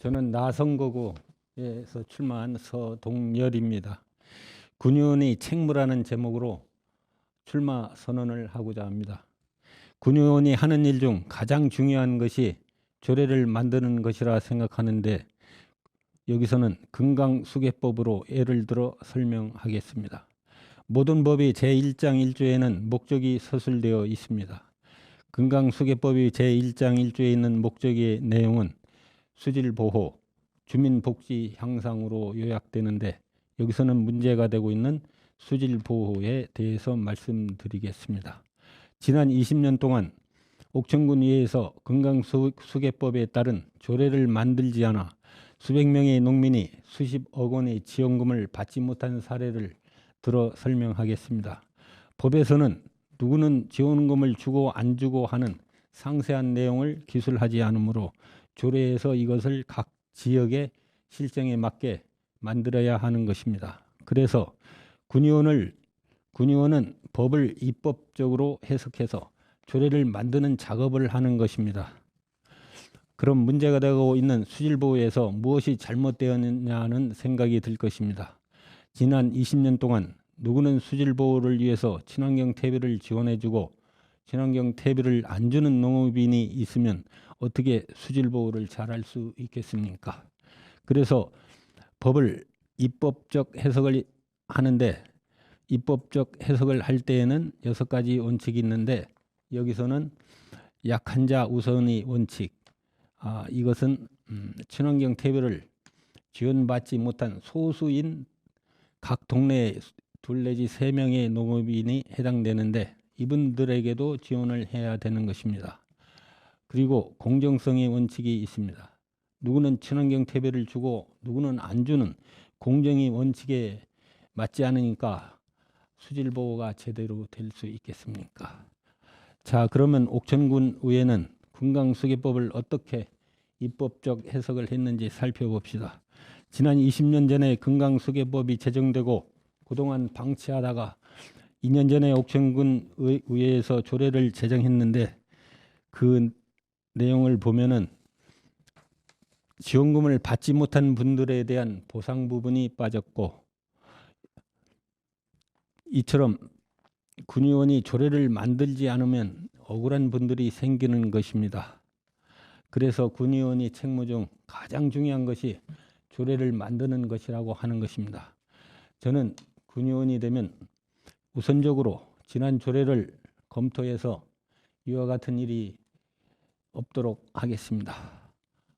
저는 나선거구에서 출마한 서동열입니다. 군의원이 책무라는 제목으로 출마 선언을 하고자 합니다. 군의원이 하는 일 중 가장 중요한 것이 조례를 만드는 것이라 생각하는데, 여기서는 금강수계법으로 예를 들어 설명하겠습니다. 모든 법이 제1장 1조에는 목적이 서술되어 있습니다. 금강수계법이 제1장 1조에 있는 목적의 내용은 수질보호, 주민복지 향상으로 요약되는데, 여기서는 문제가 되고 있는 수질보호에 대해서 말씀드리겠습니다. 지난 20년 동안 옥천군의회에서 금강수계법에 따른 조례를 만들지 않아 수백 명의 농민이 수십억 원의 지원금을 받지 못한 사례를 들어 설명하겠습니다. 법에서는 누구는 지원금을 주고 안 주고 하는 상세한 내용을 기술하지 않으므로 조례에서 이것을 각 지역의 실정에 맞게 만들어야 하는 것입니다. 그래서 군의원은 법을 입법적으로 해석해서 조례를 만드는 작업을 하는 것입니다. 그럼 문제가 되고 있는 수질보호에서 무엇이 잘못되었느냐는 생각이 들 것입니다. 지난 20년 동안 누구는 수질보호를 위해서 친환경 퇴비를 지원해주고 친환경 퇴비를 안 주는 농업인이 있으면 어떻게 수질보호를 잘할 수 있겠습니까? 그래서 법을 입법적 해석을 하는데, 입법적 해석을 할 때에는 6가지 원칙이 있는데, 여기서는 약한 자 우선의 원칙, 이것은 친환경 퇴비를 지원받지 못한 소수인 각 동네에 2 내지 3명의 농업인이 해당되는데, 이분들에게도 지원을 해야 되는 것입니다. 그리고 공정성의 원칙이 있습니다. 누구는 친환경 퇴비를 주고 누구는 안 주는 공정의 원칙에 맞지 않으니까 수질보호가 제대로 될 수 있겠습니까? 자, 그러면 옥천군 의회는 금강수계법을 어떻게 입법적 해석을 했는지 살펴봅시다. 지난 20년 전에 금강수계법이 제정되고 그동안 방치하다가 2년 전에 옥천군 의회에서 조례를 제정했는데, 그 내용을 보면은 지원금을 받지 못한 분들에 대한 보상 부분이 빠졌고, 이처럼 군의원이 조례를 만들지 않으면 억울한 분들이 생기는 것입니다. 그래서 군의원이 책무 중 가장 중요한 것이 조례를 만드는 것이라고 하는 것입니다. 저는 군의원이 되면 우선적으로 지난 조례를 검토해서 이와 같은 일이 없도록 하겠습니다.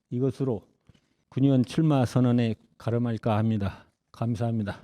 이것으로 군의원 출마 선언에 가름할까 합니다. 감사합니다.